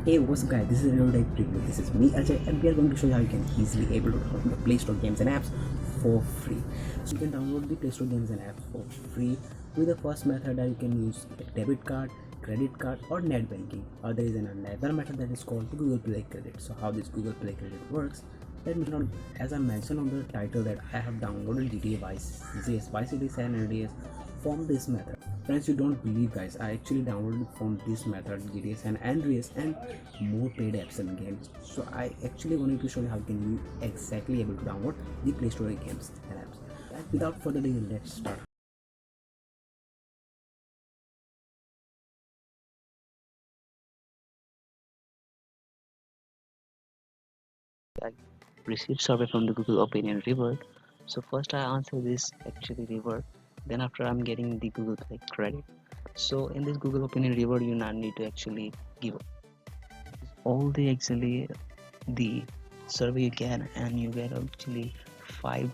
Hey, what's up guys, this is Real Tech Preview. This is me Ajay and we are going to show you how you can easily able to download the Play Store games and apps for free. So you can download the Play Store games and apps for free with the first method that you can use a debit card, credit card or net banking, or there is another method that is called the Google Play Credit. So how this Google Play Credit works, let me know. As I mentioned on the title that I have downloaded GTA Vice City San Andreas from this method. Friends, you don't believe guys, I actually downloaded from this method GTA San Andreas and more paid apps and games. So I actually wanted to show you how can you exactly able to download the Play Store games and apps. And without further ado, let's start. I received survey from the Google Opinion Reward. So first I answer this actually reward. Then after I'm getting the Google Play credit. So in this Google Opinion Reward, you not need to actually give all the actually the survey you can, and you get actually 5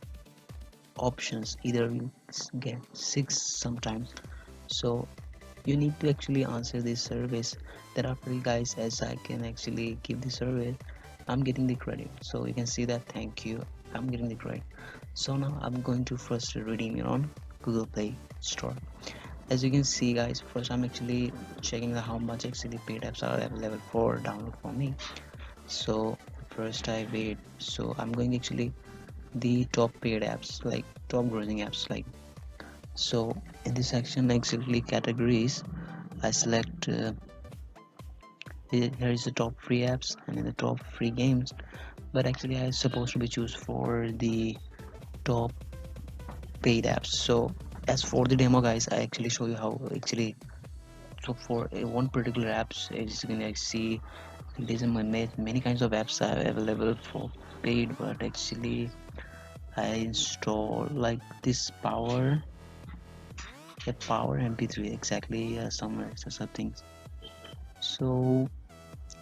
options. Either you get 6 sometimes. So you need to actually answer these surveys. Thereafter, guys, as I can actually give the survey, I'm getting the credit. So you can see that, thank you, I'm getting the credit. So now I'm going to first redeem it on Google Play Store. As you can see guys, first I'm actually checking how much actually paid apps are available for download for me. So first I wait, so I'm going actually the top paid apps, like top grossing apps, like. So in this section actually categories, I select here is the top free apps and in the top free games, but actually I supposed to be choose for the top paid apps. So as for the demo guys, I actually show you how actually. So for one particular apps, as you can see, there's many kinds of apps are available for paid, but actually I install like this power mp3 exactly, some things. So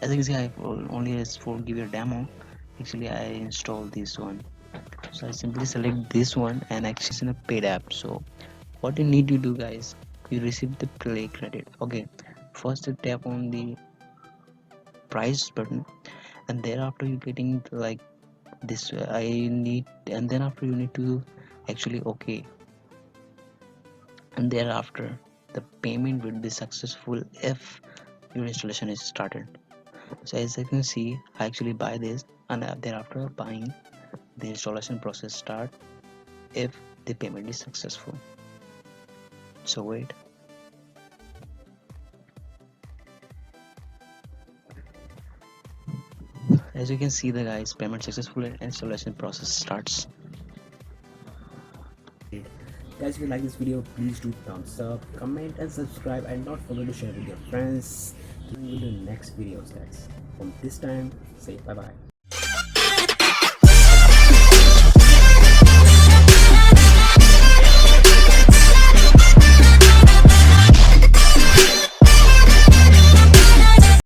as you can see, I only as for give you a demo, actually I installed this one. So I simply select this one and actually it's in a paid app. So what you need to do guys, you receive the play credit. Okay, first you tap on the price button, and thereafter you getting like this I need, and then after you need to actually okay, and thereafter the payment will be successful if your installation is started. So as you can see, I actually buy this, and thereafter buying, the installation process start if the payment is successful. So wait. As you can see, the guys payment successful and installation process starts. Guys, if you like this video, please do thumbs up, comment and subscribe, and not forget to share with your friends. See you in the next videos guys. From this time, say bye bye.